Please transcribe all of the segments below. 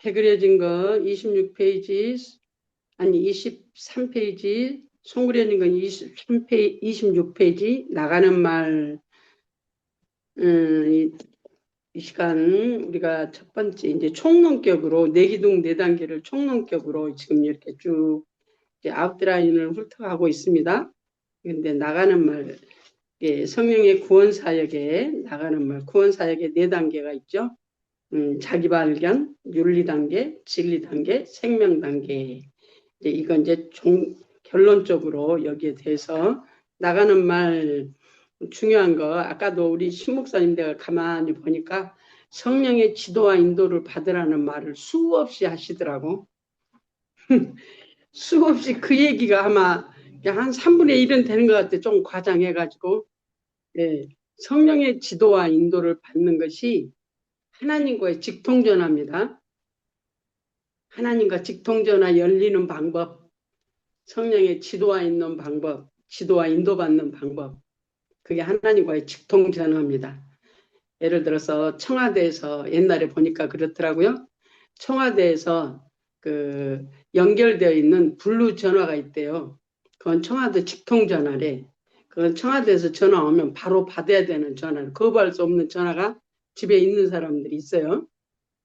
그려진 거 26페이지, 아니 23페이지, 송 그려진 건 23페이지, 26페이지, 나가는 말, 이 시간 우리가 첫 번째 이제 총론격으로 내기둥 네 단계를 총론격으로 지금 이렇게 쭉 이제 아웃라인을 훑어가고 있습니다. 근데 나가는 말, 성령의 구원 사역에 나가는 말, 구원 사역에 네 단계가 있죠. 자기 발견, 윤리 단계, 진리 단계, 생명 단계. 이제 이건 이제 결론적으로 여기에 대해서 나가는 말 중요한 거 아까도 우리 신목사님 내가 가만히 보니까 성령의 지도와 인도를 받으라는 말을 수없이 하시더라고. 수없이 그 얘기가 아마 한 3분의 1은 되는 것 같아. 좀 과장해가지고. 네. 성령의 지도와 인도를 받는 것이 하나님과의 직통전화입니다. 하나님과 직통전화 열리는 방법, 성령의 지도와 있는 방법, 지도와 인도받는 방법, 그게 하나님과의 직통전화입니다. 예를 들어서 청와대에서 옛날에 보니까 그렇더라고요. 청와대에서 그 연결되어 있는 블루 전화가 있대요. 그건 청와대 직통전화래. 그건 청와대에서 전화 오면 바로 받아야 되는 전화, 거부할 수 없는 전화가 집에 있는 사람들이 있어요.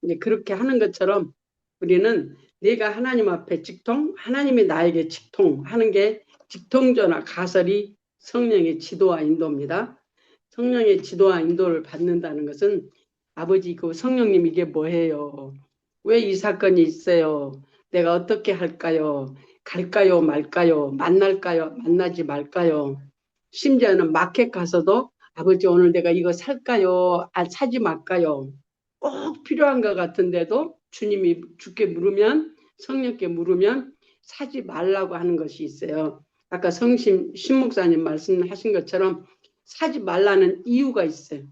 이제 그렇게 하는 것처럼 우리는 내가 하나님 앞에 직통, 하나님이 나에게 직통하는 게 직통전화 가설이 성령의 지도와 인도입니다. 성령의 지도와 인도를 받는다는 것은 아버지 그 성령님 이게 뭐예요? 왜 이 사건이 있어요? 내가 어떻게 할까요? 갈까요 말까요? 만날까요? 만나지 말까요? 심지어는 마켓 가서도 아버지 오늘 내가 이거 살까요? 사지 말까요? 꼭 필요한 것 같은데도 주님이 주께 물으면 성령께 물으면 사지 말라고 하는 것이 있어요. 아까 신목사님 말씀하신 것처럼 사지 말라는 이유가 있어요.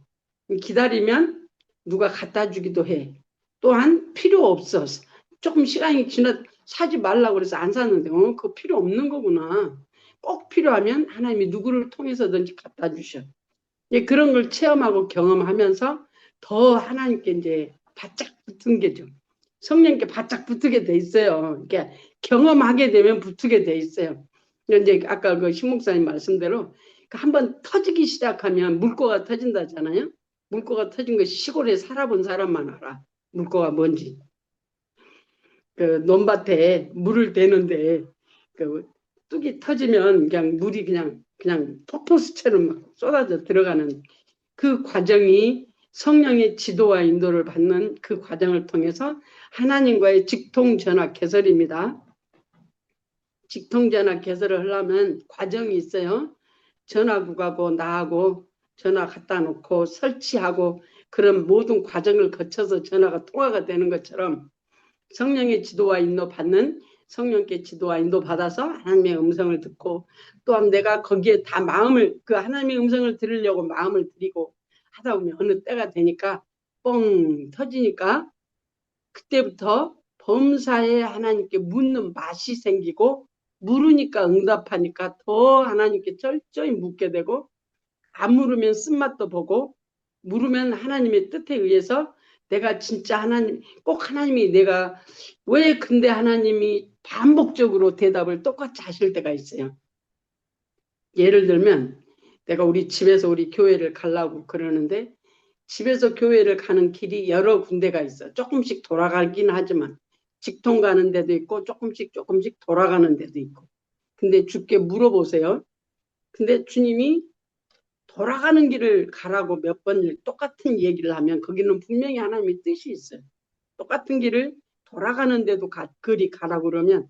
기다리면 누가 갖다 주기도 해. 또한 필요 없어. 조금 시간이 지나 사지 말라고 그래서 안 샀는데 그거 필요 없는 거구나. 꼭 필요하면 하나님이 누구를 통해서든지 갖다 주셔. 그런 걸 체험하고 경험하면서 더 하나님께 이제 바짝 붙은 게죠. 성령께 바짝 붙게 돼 있어요. 그러니까 경험하게 되면 붙게 돼 있어요. 이제 아까 그 신목사님 말씀대로 한번 터지기 시작하면 물꼬가 터진다잖아요. 물꼬가 터진 것이 시골에 살아본 사람만 알아. 물꼬가 뭔지. 그 논밭에 물을 대는데 그 뚝이 터지면 그냥 물이 그냥 폭포수처럼 쏟아져 들어가는 그 과정이 성령의 지도와 인도를 받는 그 과정을 통해서 하나님과의 직통전화 개설입니다. 직통전화 개설을 하려면 과정이 있어요. 전화국하고 나하고 전화 갖다 놓고 설치하고 그런 모든 과정을 거쳐서 전화가 통화가 되는 것처럼 성령의 지도와 인도 받는 성령께 지도와 인도 받아서 하나님의 음성을 듣고 또한 내가 거기에 다 마음을 그 하나님의 음성을 들으려고 마음을 들이고 하다 보면 어느 때가 되니까 뻥 터지니까 그때부터 범사에 하나님께 묻는 맛이 생기고 물으니까 응답하니까 더 하나님께 철저히 묻게 되고 안 물으면 쓴맛도 보고 물으면 하나님의 뜻에 의해서 내가 진짜 하나님 꼭 하나님이 내가 왜 근데 하나님이 반복적으로 대답을 똑같이 하실 때가 있어요. 예를 들면 내가 우리 집에서 우리 교회를 가려고 그러는데 집에서 교회를 가는 길이 여러 군데가 있어. 조금씩 돌아가긴 하지만 직통 가는 데도 있고 조금씩 돌아가는 데도 있고. 근데 주께 물어보세요. 근데 주님이 돌아가는 길을 가라고 몇 번 똑같은 얘기를 하면 거기는 분명히 하나님의 뜻이 있어요. 똑같은 길을 돌아가는데도 그리 가라고 그러면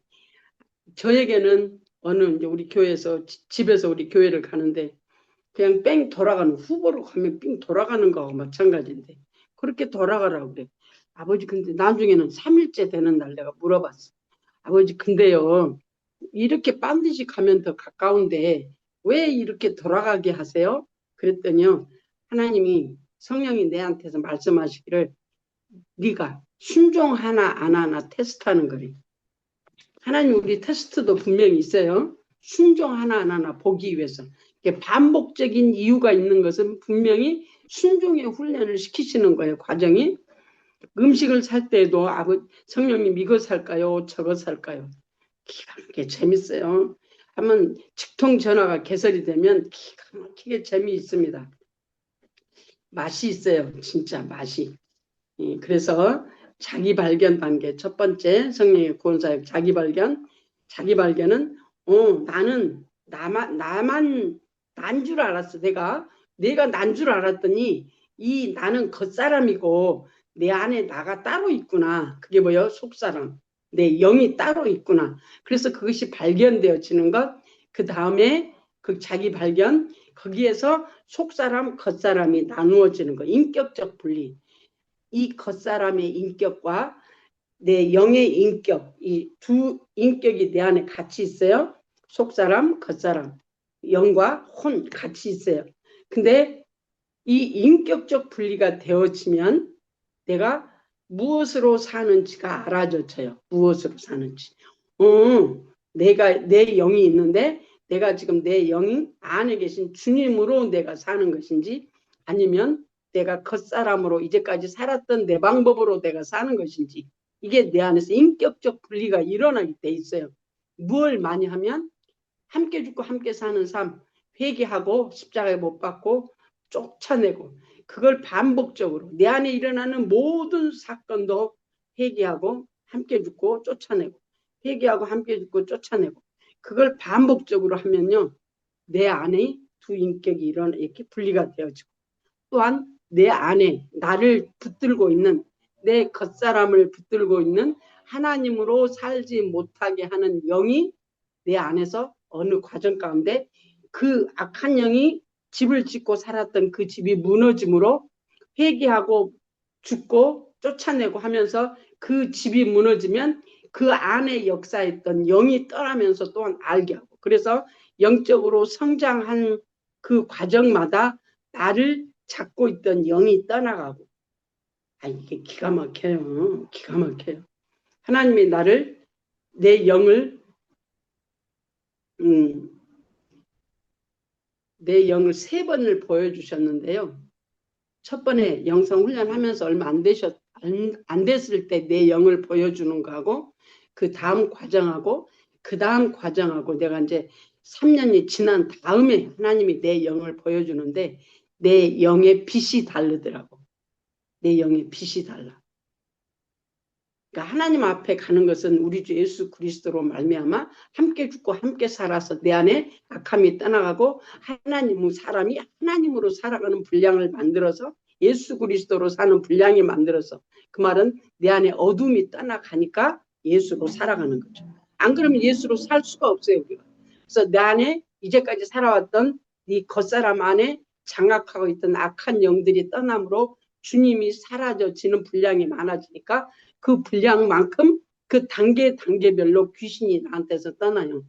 저에게는 어느 이제 우리 교회에서 집에서 우리 교회를 가는데 그냥 뺑 돌아가는 후보로 가면 삥 돌아가는 거하고 마찬가지인데 그렇게 돌아가라고 그래. 아버지 근데 나중에는 3일째 되는 날 내가 물어봤어. 아버지 근데요 이렇게 반드시 가면 더 가까운데 왜 이렇게 돌아가게 하세요? 그랬더니요 하나님이 성령이 내한테서 말씀하시기를 네가 순종하나 안 하나 테스트하는 거래. 하나님 우리 테스트도 분명히 있어요. 순종하나 안 하나 보기 위해서. 반복적인 이유가 있는 것은 분명히 순종의 훈련을 시키시는 거예요. 과정이. 음식을 살 때도 성령님 이거 살까요? 저거 살까요? 기가 막히게 재밌어요. 한번 직통 전화가 개설이 되면 기가 막히게 재미있습니다. 맛이 있어요. 진짜 맛이. 그래서 자기 발견 단계 첫 번째 성령의 구원사역 자기 발견. 자기 발견은 나는 나만 난 줄 알았어. 내가 난 줄 알았더니 이 나는 겉사람이고 내 안에 나가 따로 있구나. 그게 뭐예요? 속사람. 내 영이 따로 있구나. 그래서 그것이 발견되어지는 것. 그 다음에 그 자기 발견 거기에서 속사람, 겉사람이 나누어지는 거. 인격적 분리. 이 겉사람의 인격과 내 영의 인격, 이 두 인격이 내 안에 같이 있어요. 속사람, 겉사람, 영과 혼 같이 있어요. 근데 이 인격적 분리가 되어지면 내가 무엇으로 사는지가 알아져요. 무엇으로 사는지. 내가 내 영이 있는데 내가 지금 내 영이 안에 계신 주님으로 내가 사는 것인지 아니면 내가 겉사람으로 이제까지 살았던 내 방법으로 내가 사는 것인지 이게 내 안에서 인격적 분리가 일어나게 돼 있어요. 무엇을 많이 하면 함께 죽고 함께 사는 삶 회개하고 십자가에 못 박고 쫓아내고 그걸 반복적으로 내 안에 일어나는 모든 사건도 회개하고 함께 죽고 쫓아내고 회개하고 함께 죽고 쫓아내고 그걸 반복적으로 하면요. 내 안에 두 인격이 이렇게 분리가 되어지고 또한 내 안에 나를 붙들고 있는 내 겉사람을 붙들고 있는 하나님으로 살지 못하게 하는 영이 내 안에서 어느 과정 가운데 그 악한 영이 집을 짓고 살았던 그 집이 무너짐으로 회개하고 죽고 쫓아내고 하면서 그 집이 무너지면 그 안에 역사했던 영이 떠나면서 또한 알게 하고 그래서 영적으로 성장한 그 과정마다 나를 잡고 있던 영이 떠나가고 이게 기가 막혀요. 기가 막혀요. 하나님이 나를 내 영을 내 영을 3번을 보여주셨는데요. 첫 번에 영성 훈련하면서 얼마 안 됐을 때 내 영을 보여주는 거하고 그 다음 과정하고 내가 이제 3년이 지난 다음에 하나님이 내 영을 보여주는데 내 영의 빛이 다르더라고. 내 영의 빛이 달라. 그러니까 하나님 앞에 가는 것은 우리 주 예수 그리스도로 말미암아 함께 죽고 함께 살아서 내 안에 악함이 떠나가고 사람이 하나님으로 살아가는 분량을 만들어서 예수 그리스도로 사는 분량이 만들어서 그 말은 내 안에 어둠이 떠나가니까 예수로 살아가는 거죠. 안 그러면 예수로 살 수가 없어요. 우리가. 그래서 내 안에 이제까지 살아왔던 네 겉사람 안에 장악하고 있던 악한 영들이 떠남으로 주님이 사라져지는 분량이 많아지니까 그 분량만큼 그 단계별로 귀신이 나한테서 떠나요.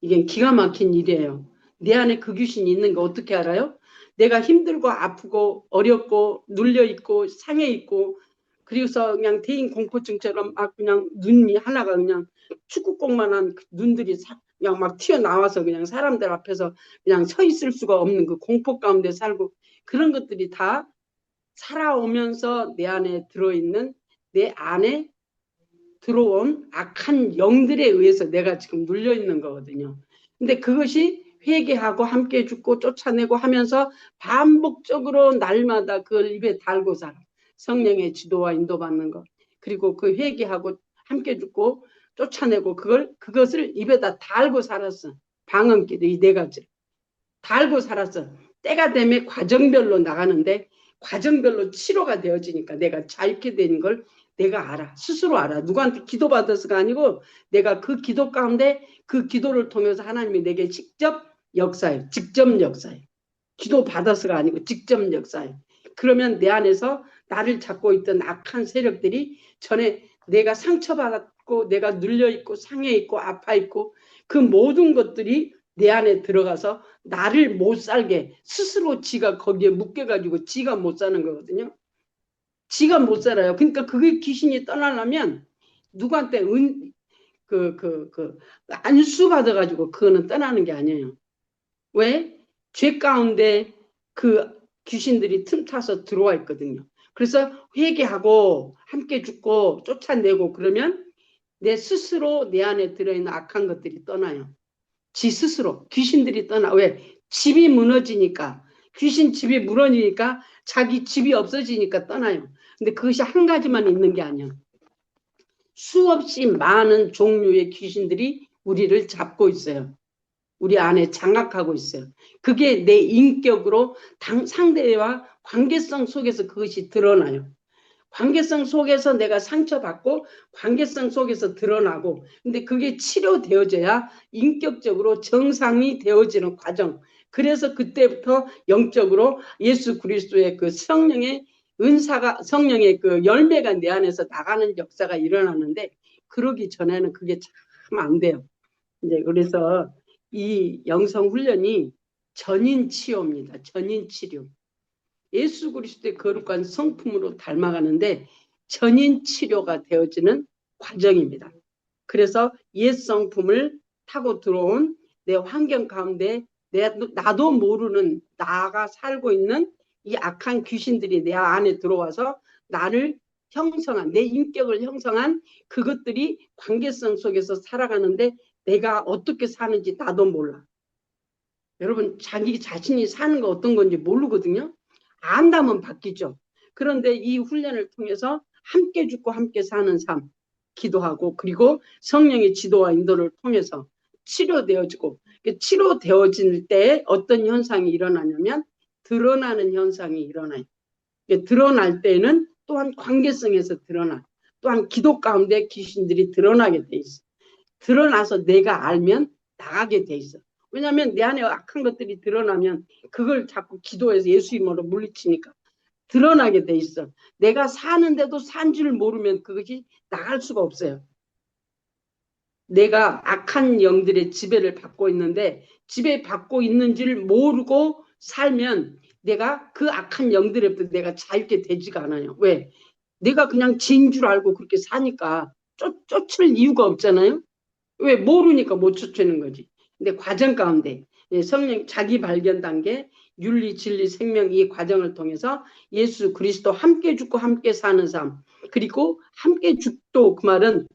이게 기가 막힌 일이에요. 내 안에 그 귀신이 있는 거 어떻게 알아요? 내가 힘들고 아프고 어렵고 눌려있고 상해있고 그래서 그냥 대인 공포증처럼 막 그냥 눈이 하나가 그냥 축구공만한 눈들이 그냥 막 튀어나와서 그냥 사람들 앞에서 그냥 서 있을 수가 없는 그 공포 가운데 살고 그런 것들이 다 살아오면서 내 안에 들어있는 내 안에 들어온 악한 영들에 의해서 내가 지금 눌려있는 거거든요. 근데 그것이 회개하고 함께 죽고 쫓아내고 하면서 반복적으로 날마다 그걸 입에 달고 살아. 성령의 지도와 인도받는 것. 그리고 그 회개하고 함께 죽고 쫓아내고 그것을 입에다 달고 살았어. 방언기도 이 4가지. 달고 살았어. 때가 되면 과정별로 나가는데 과정별로 치료가 되어지니까 내가 자유케 되는 걸 내가 알아. 스스로 알아. 누구한테 기도받아서가 아니고 내가 그 기도 가운데 그 기도를 통해서 하나님이 내게 직접 역사해. 직접 역사해. 기도받아서가 아니고 직접 역사해. 그러면 내 안에서 나를 잡고 있던 악한 세력들이 전에 내가 상처받았고 내가 눌려있고 상해있고 아파있고 그 모든 것들이 내 안에 들어가서 나를 못 살게 스스로 지가 거기에 묶여가지고 지가 못 사는 거거든요. 지가 못 살아요. 그러니까 그게 귀신이 떠나려면 누구한테 안수 받아가지고 그거는 떠나는 게 아니에요. 왜? 죄 가운데 그 귀신들이 틈타서 들어와 있거든요. 그래서 회개하고 함께 죽고 쫓아내고 그러면 내 스스로 내 안에 들어있는 악한 것들이 떠나요. 지 스스로 귀신들이 떠나. 왜? 집이 무너지니까, 귀신 집이 무너지니까 자기 집이 없어지니까 떠나요. 근데 그것이 한 가지만 있는 게 아니야. 수없이 많은 종류의 귀신들이 우리를 잡고 있어요. 우리 안에 장악하고 있어요. 그게 내 인격으로 상대와 관계성 속에서 그것이 드러나요. 관계성 속에서 내가 상처받고 관계성 속에서 드러나고, 근데 그게 치료되어져야 인격적으로 정상이 되어지는 과정. 그래서 그때부터 영적으로 예수 그리스도의 그 성령의 은사가, 성령의 그 열매가 내 안에서 나가는 역사가 일어나는데, 그러기 전에는 그게 참 안 돼요. 이제 그래서 이 영성 훈련이 전인 치료입니다. 전인 치료. 예수 그리스도의 거룩한 성품으로 닮아가는데 전인 치료가 되어지는 과정입니다. 그래서 옛 성품을 타고 들어온 내 환경 가운데 나도 모르는 나가 살고 있는 이 악한 귀신들이 내 안에 들어와서 나를 형성한, 내 인격을 형성한 그것들이 관계성 속에서 살아가는데 내가 어떻게 사는지 나도 몰라. 여러분, 자기 자신이 사는 거 어떤 건지 모르거든요. 안다면 바뀌죠. 그런데 이 훈련을 통해서 함께 죽고 함께 사는 삶 기도하고, 그리고 성령의 지도와 인도를 통해서 치료되어지고, 치료되어질 때 어떤 현상이 일어나냐면 드러나는 현상이 일어나요. 드러날 때는 또한 관계성에서 드러나, 또한 기도 가운데 귀신들이 드러나게 돼 있어. 드러나서 내가 알면 나가게 돼 있어. 왜냐하면 내 안에 악한 것들이 드러나면 그걸 자꾸 기도해서 예수 이름으로 물리치니까 드러나게 돼 있어. 내가 사는데도 산 줄 모르면 그것이 나갈 수가 없어요. 내가 악한 영들의 지배를 받고 있는데 지배받고 있는 줄 모르고 살면 내가 그 악한 영들에부터 내가 자유게 되지가 않아요. 왜? 내가 그냥 진 줄 알고 그렇게 사니까 쫓을 이유가 없잖아요. 왜? 모르니까 못 쫓는 거지. 근데 과정 가운데 성령 자기 발견 단계, 윤리, 진리, 생명 이 과정을 통해서 예수 그리스도 함께 죽고 함께 사는 삶, 그리고 함께 죽도 그 말은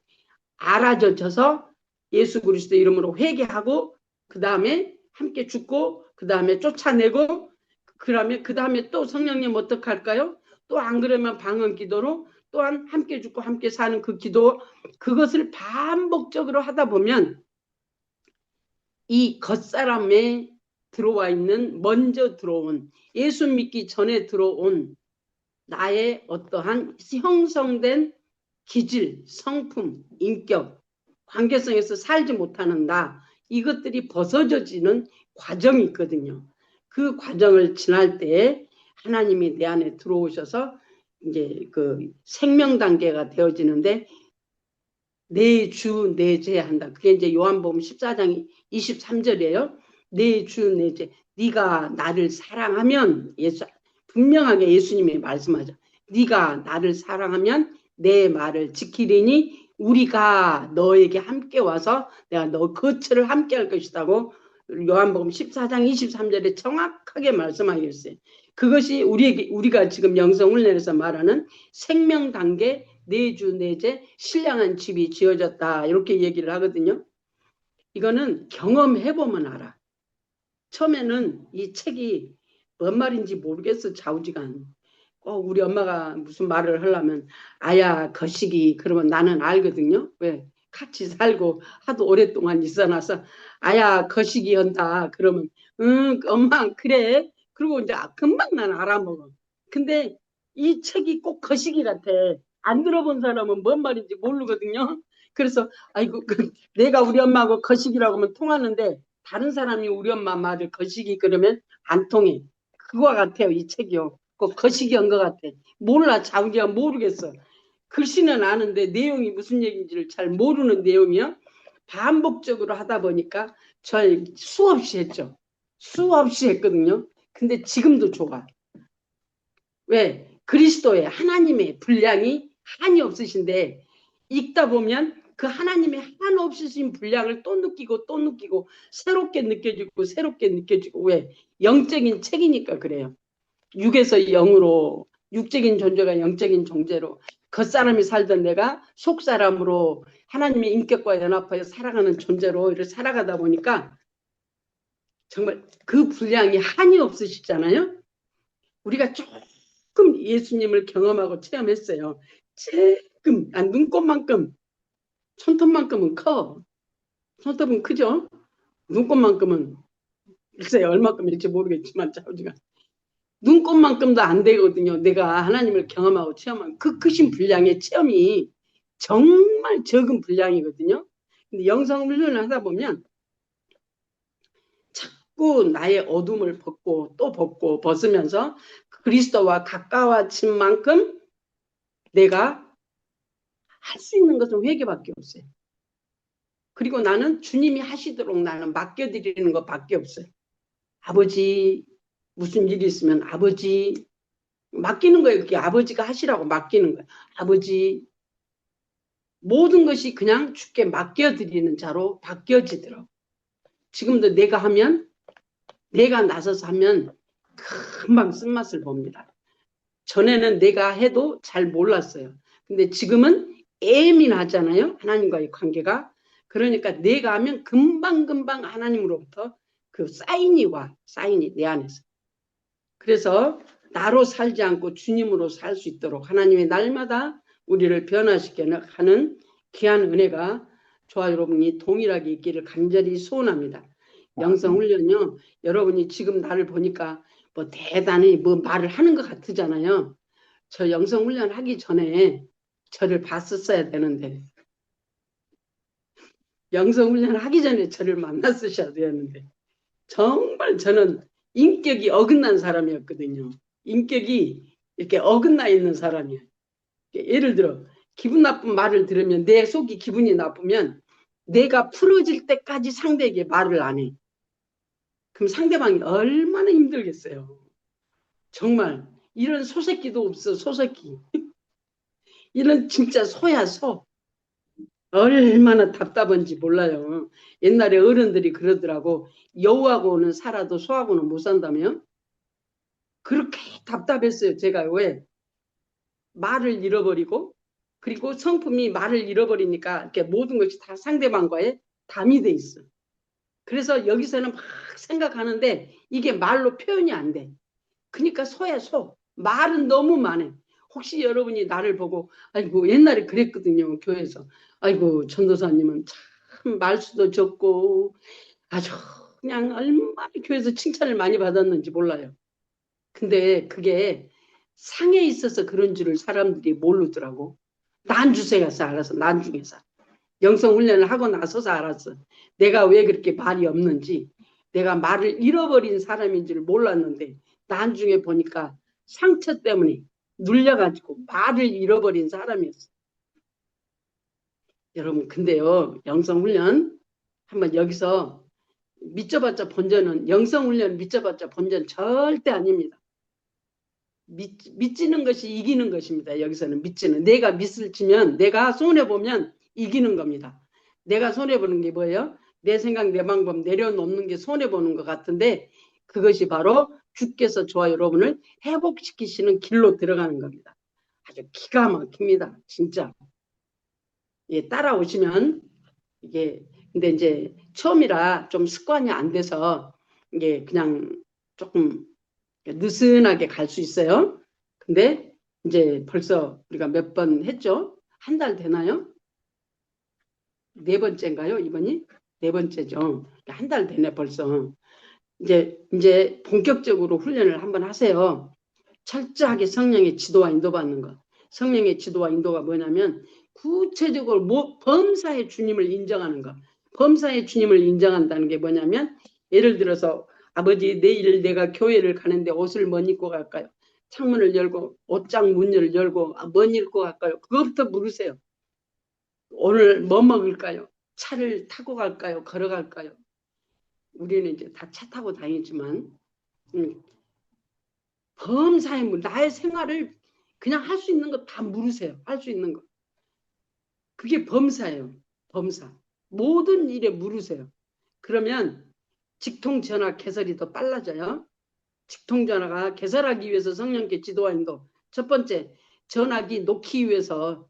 알아져서 예수 그리스도 이름으로 회개하고 그 다음에 함께 죽고 그 다음에 쫓아내고 그 다음에 또 성령님 어떻게 할까요? 또 안 그러면 방언 기도로 또한 함께 죽고 함께 사는 그 기도, 그것을 반복적으로 하다 보면 이 겉사람에 들어와 있는 먼저 들어온 예수 믿기 전에 들어온 나의 어떠한 형성된 기질, 성품, 인격, 관계성에서 살지 못하는 나, 이것들이 벗어져지는 과정이 있거든요. 그 과정을 지날 때 하나님이 내 안에 들어오셔서 이제 그 생명 단계가 되어지는데 내 주 내제 한다. 그게 이제 요한복음 14장 23절이에요. 내 주 내제. 네가 나를 사랑하면, 분명하게 예수님이 말씀하죠. 네가 나를 사랑하면 내 말을 지키리니 우리가 너에게 함께 와서 내가 너 거처를 함께 할 것이라고 요한복음 14장 23절에 정확하게 말씀하셨어요. 그것이 우리가 지금 영성훈련에서 말하는 생명 단계, 내주 내제 신령한 집이 지어졌다 이렇게 얘기를 하거든요. 이거는 경험해보면 알아. 처음에는 이 책이 뭔 말인지 모르겠어. 좌우지간. 우리 엄마가 무슨 말을 하려면 아야 거시기 그러면 나는 알거든요. 왜? 같이 살고 하도 오랫동안 있어놔서 아야 거시기 한다 그러면 응 엄마 그래. 그리고 이제 금방 난 알아먹어. 근데 이 책이 꼭 거시기 같아. 안 들어본 사람은 뭔 말인지 모르거든요. 그래서 아이고 내가 우리 엄마하고 거시기라고 하면 통하는데 다른 사람이 우리 엄마 말을 거시기 그러면 안 통해. 그거와 같아요 이 책이요. 꼭 거시기한 것 같아. 몰라 자기가 모르겠어. 글씨는 아는데 내용이 무슨 얘기인지를 잘 모르는 내용이요. 반복적으로 하다 보니까 저 수없이 했죠. 수없이 했거든요. 근데 지금도 좋아. 왜? 그리스도의 하나님의 분량이 한이 없으신데 읽다 보면 그 하나님의 한 없으신 분량을 또 느끼고 또 느끼고 새롭게 느껴지고 새롭게 느껴지고 왜? 영적인 책이니까 그래요. 6에서 0으로 육적인 존재가 영적인 존재로 겉사람이 살던 내가 속사람으로 하나님의 인격과 연합하여 살아가는 존재로 이렇게 살아가다 보니까 정말 그 분량이 한이 없으시잖아요. 우리가 조금 예수님을 경험하고 체험했어요. 조금, 눈곱만큼, 손톱만큼은 커. 손톱은 크죠? 눈곱만큼은 글쎄요, 얼마큼일지 모르겠지만 자우지가 눈곱만큼도 안 되거든요. 내가 하나님을 경험하고 체험한 그 크신 분량의 체험이 정말 적은 분량이거든요. 근데 영성 훈련을 하다 보면 자꾸 나의 어둠을 벗고 또 벗고 벗으면서 그리스도와 가까워진 만큼 내가 할 수 있는 것은 회개밖에 없어요. 그리고 나는 주님이 하시도록 나는 맡겨드리는 것밖에 없어요. 아버지 무슨 일이 있으면 아버지 맡기는 거예요. 그렇게 아버지가 하시라고 맡기는 거예요. 아버지 모든 것이 그냥 주께 맡겨드리는 자로 바뀌어지더라고. 지금도 내가 하면 내가 나서서 하면 금방 쓴맛을 봅니다. 전에는 내가 해도 잘 몰랐어요. 근데 지금은 예민하잖아요. 하나님과의 관계가. 그러니까 내가 하면 금방금방 하나님으로부터 그 사인이 와. 사인이 내 안에서. 그래서 나로 살지 않고 주님으로 살 수 있도록 하나님의 날마다 우리를 변화시켜 하는 귀한 은혜가 저와 여러분이 동일하게 있기를 간절히 소원합니다. 영성훈련요. 여러분이 지금 나를 보니까 뭐 대단히 뭐 말을 하는 것 같으잖아요. 저 영성훈련 하기 전에 저를 봤었어야 되는데 영성훈련 하기 전에 저를 만났으셔야 되는데 정말 저는 인격이 어긋난 사람이었거든요. 인격이 이렇게 어긋나 있는 사람이에요. 예를 들어 기분 나쁜 말을 들으면 내 속이 기분이 나쁘면 내가 풀어질 때까지 상대에게 말을 안 해. 그럼 상대방이 얼마나 힘들겠어요. 정말 이런 소새끼도 없어. 소새끼. 이런 진짜 소야 소. 얼마나 답답한지 몰라요. 옛날에 어른들이 그러더라고. 여우하고는 살아도 소하고는 못 산다며. 그렇게 답답했어요. 제가 왜 말을 잃어버리고 그리고 성품이 말을 잃어버리니까 이렇게 모든 것이 다 상대방과의 담이 돼 있어. 그래서 여기서는 막 생각하는데 이게 말로 표현이 안 돼. 그러니까 소야 소. 말은 너무 많아. 혹시 여러분이 나를 보고 아이고 옛날에 그랬거든요. 교회에서. 아이고 전도사님은 참 말수도 적고 아주 그냥 얼마나 교회에서 칭찬을 많이 받았는지 몰라요. 근데 그게 상에 있어서 그런 줄을 사람들이 모르더라고. 난주세가서 알았어. 난중에서. 영성훈련을 하고 나서서 알았어. 내가 왜 그렇게 말이 없는지. 내가 말을 잃어버린 사람인 줄 몰랐는데 나중에 보니까 상처 때문에 눌려가지고 말을 잃어버린 사람이었어. 여러분 근데요. 영성훈련 한번 여기서 믿져봤자 본전은 영성훈련 믿져봤자 본전 절대 아닙니다. 믿지는 것이 이기는 것입니다. 여기서는 믿지는. 내가 믿을 지면 내가 손해보면 이기는 겁니다. 내가 손해보는 게 뭐예요? 내 생각 내 방법 내려놓는 게 손해보는 것 같은데 그것이 바로 주께서 저와 여러분을 회복시키시는 길로 들어가는 겁니다. 아주 기가 막힙니다. 진짜. 예, 따라오시면 이게 근데 이제 처음이라 좀 습관이 안 돼서 이게 그냥 조금 느슨하게 갈 수 있어요. 근데 이제 벌써 우리가 몇 번 했죠? 한 달 되나요? 네 번째인가요? 이번이? 네 번째죠. 한 달 되네 벌써. 이제 본격적으로 훈련을 한번 하세요. 철저하게 성령의 지도와 인도받는 것. 성령의 지도와 인도가 뭐냐면 구체적으로 범사의 주님을 인정하는 것. 범사의 주님을 인정한다는 게 뭐냐면 예를 들어서 아버지 내일 내가 교회를 가는데 옷을 뭐 입고 갈까요? 창문을 열고 옷장 문을 열고 뭐 입고 갈까요? 그것부터 물으세요. 오늘 뭐 먹을까요? 차를 타고 갈까요? 걸어갈까요? 우리는 이제 다 차 타고 다니지만 범사의 나의 생활을 그냥 할 수 있는 거 다 물으세요. 할 수 있는 거. 그게 범사예요. 범사. 모든 일에 물으세요. 그러면 직통전화 개설이 더 빨라져요. 직통전화가 개설하기 위해서 성령께 지도와 인도 첫 번째, 전화기 놓기 위해서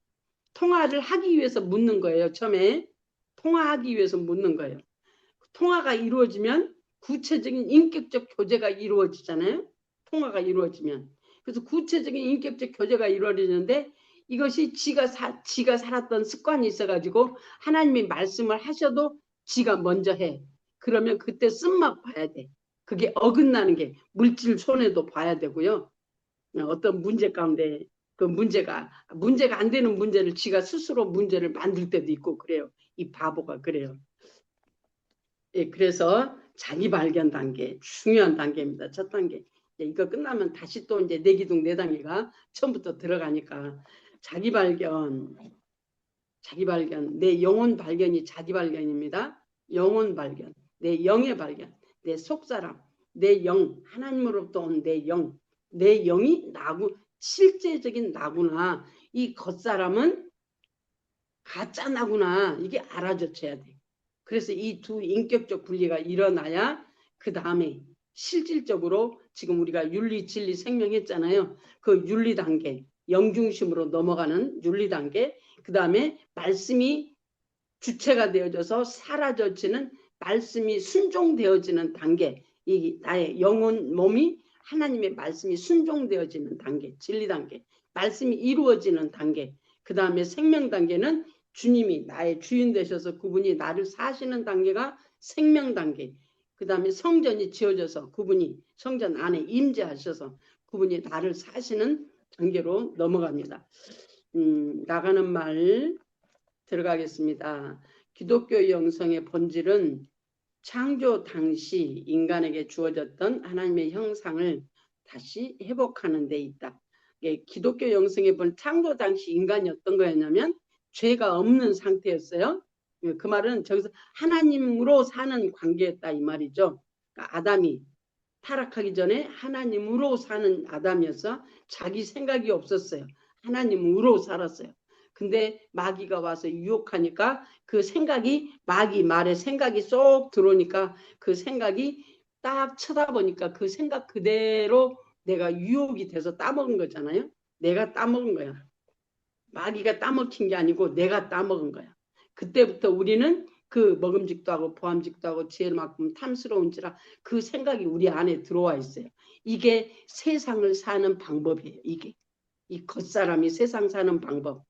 통화를 하기 위해서 묻는 거예요. 처음에 통화하기 위해서 묻는 거예요. 통화가 이루어지면 구체적인 인격적 교제가 이루어지잖아요. 통화가 이루어지면. 그래서 구체적인 인격적 교제가 이루어지는데 이것이 지가 살았던 습관이 있어가지고 하나님이 말씀을 하셔도 지가 먼저 해. 그러면 그때 쓴맛 봐야 돼. 그게 어긋나는 게 물질 손해도 봐야 되고요. 어떤 문제 가운데 그 문제가 안 되는 문제를 지가 스스로 문제를 만들 때도 있고 그래요. 이 바보가 그래요. 예, 그래서 자기 발견 단계 중요한 단계입니다. 첫 단계. 이거 끝나면 다시 또 이제 내기둥 네 단계가 처음부터 들어가니까 자기 발견, 내 영혼 발견이 자기 발견입니다. 영혼 발견, 내 영의 발견, 내 속사람, 내 영, 하나님으로부터 온 내 영, 내 영이 나고 실제적인 나구나. 이 겉사람은 가짜 나구나. 이게 알아줘야 돼. 그래서 이 두 인격적 분리가 일어나야 그 다음에 실질적으로 지금 우리가 윤리, 진리, 생명 했잖아요. 그 윤리 단계, 영중심으로 넘어가는 윤리 단계, 그 다음에 말씀이 주체가 되어져서 사라져지는 말씀이 순종되어지는 단계, 이 나의 영혼, 몸이 하나님의 말씀이 순종되어지는 단계, 진리 단계, 말씀이 이루어지는 단계, 그 다음에 생명 단계는 주님이 나의 주인 되셔서 그분이 나를 사시는 단계가 생명 단계. 그 다음에 성전이 지어져서 그분이 성전 안에 임재하셔서 그분이 나를 사시는 단계로 넘어갑니다. 나가는 말 들어가겠습니다. 기독교 영성의 본질은 창조 당시 인간에게 주어졌던 하나님의 형상을 다시 회복하는 데 있다. 기독교 영성의 본 창조 당시 인간이 어떤 거였냐면 죄가 없는 상태였어요. 그 말은 저기서 하나님으로 사는 관계였다 이 말이죠. 그러니까 아담이 타락하기 전에 하나님으로 사는 아담이어서 자기 생각이 없었어요. 하나님으로 살았어요. 근데 마귀가 와서 유혹하니까 그 생각이 마귀 말에 생각이 쏙 들어오니까 그 생각이 딱 쳐다보니까 그 생각 그대로 내가 유혹이 돼서 따먹은 거잖아요. 내가 따먹은 거야. 마귀가 따먹힌 게 아니고 내가 따먹은 거야. 그때부터 우리는 그 먹음직도 하고 보암직도 하고 지혜만큼 탐스러운지라 그 생각이 우리 안에 들어와 있어요. 이게 세상을 사는 방법이에요. 이게 이 겉사람이 세상 사는 방법.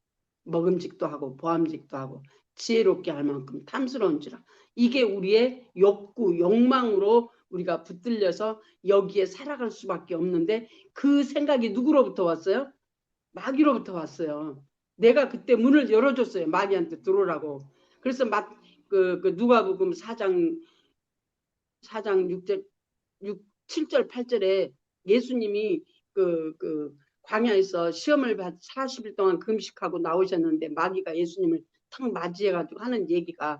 먹음직도 하고 보암직도 하고 지혜롭게 할 만큼 탐스러운지라. 이게 우리의 욕구, 욕망으로 우리가 붙들려서 여기에 살아갈 수밖에 없는데 그 생각이 누구로부터 왔어요? 마귀로부터 왔어요. 내가 그때 문을 열어줬어요. 마귀한테 들어오라고. 그래서 그 누가복음 4장 6절 7절 8절에 예수님이 그 광야에서 시험을 40일 동안 금식하고 나오셨는데 마귀가 예수님을 탁 맞이해가지고 하는 얘기가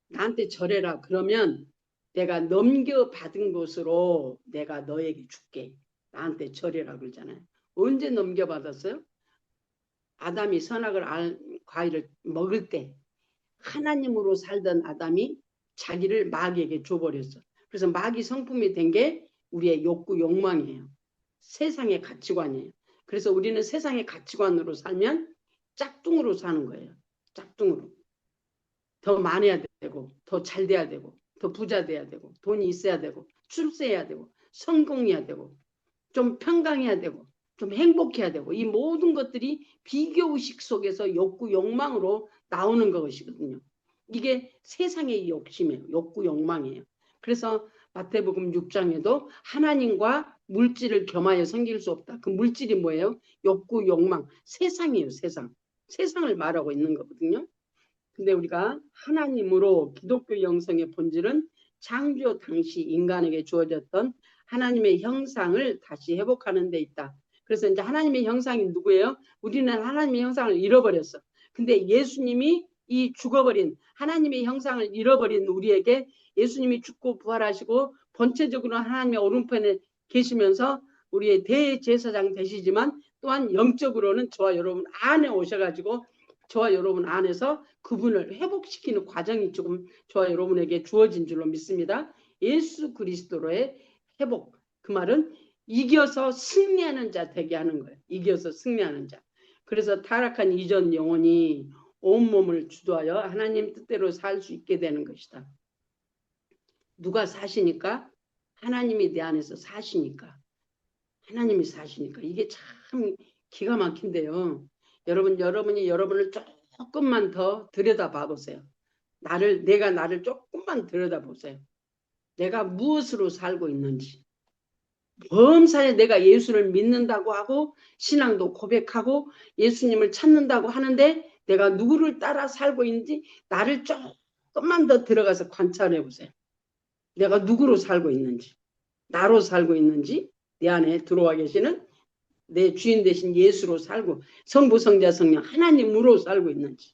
나한테 절해라. 그러면 내가 넘겨받은 것으로 내가 너에게 줄게. 나한테 절해라 그러잖아요. 언제 넘겨받았어요? 아담이 선악을 과일을 먹을 때 하나님으로 살던 아담이 자기를 마귀에게 줘버렸어. 그래서 마귀 성품이 된 게 우리의 욕구, 욕망이에요. 세상의 가치관이에요. 그래서 우리는 세상의 가치관으로 살면 짝퉁으로 사는 거예요. 짝퉁으로. 더 많아야 되고, 더 잘 돼야 되고, 더 부자 돼야 되고, 돈이 있어야 되고, 출세해야 되고, 성공해야 되고, 좀 평강해야 되고, 좀 행복해야 되고, 이 모든 것들이 비교의식 속에서 욕구, 욕망으로 나오는 것이거든요. 이게 세상의 욕심이에요. 욕구, 욕망이에요. 그래서 마태복음 6장에도 하나님과 물질을 겸하여 섬길 수 없다. 그 물질이 뭐예요? 욕구, 욕망, 세상이에요. 세상. 세상을 말하고 있는 거거든요. 근데 우리가 하나님으로 기독교 영성의 본질은 창조 당시 인간에게 주어졌던 하나님의 형상을 다시 회복하는 데 있다. 그래서 이제 하나님의 형상이 누구예요? 우리는 하나님의 형상을 잃어버렸어. 근데 예수님이 이 죽어버린 하나님의 형상을 잃어버린 우리에게 예수님이 죽고 부활하시고 본체적으로 하나님의 오른편에 계시면서 우리의 대제사장 되시지만 또한 영적으로는 저와 여러분 안에 오셔가지고 저와 여러분 안에서 그분을 회복시키는 과정이 조금 저와 여러분에게 주어진 줄로 믿습니다. 예수 그리스도로의 회복. 그 말은 이겨서 승리하는 자 되게 하는 거예요. 이겨서 승리하는 자. 그래서 타락한 이전 영혼이 온몸을 주도하여 하나님 뜻대로 살 수 있게 되는 것이다. 누가 사시니까? 하나님이 내 안에서 사시니까. 하나님이 사시니까. 이게 참 기가 막힌데요. 여러분이 여러분을 조금만 더 들여다봐 보세요. 내가 나를 조금만 들여다보세요. 내가 무엇으로 살고 있는지. 범사에 내가 예수를 믿는다고 하고 신앙도 고백하고 예수님을 찾는다고 하는데 내가 누구를 따라 살고 있는지 나를 조금만 더 들어가서 관찰해 보세요. 내가 누구로 살고 있는지, 나로 살고 있는지, 내 안에 들어와 계시는 내 주인 되신 예수로 살고 성부, 성자, 성령 하나님으로 살고 있는지.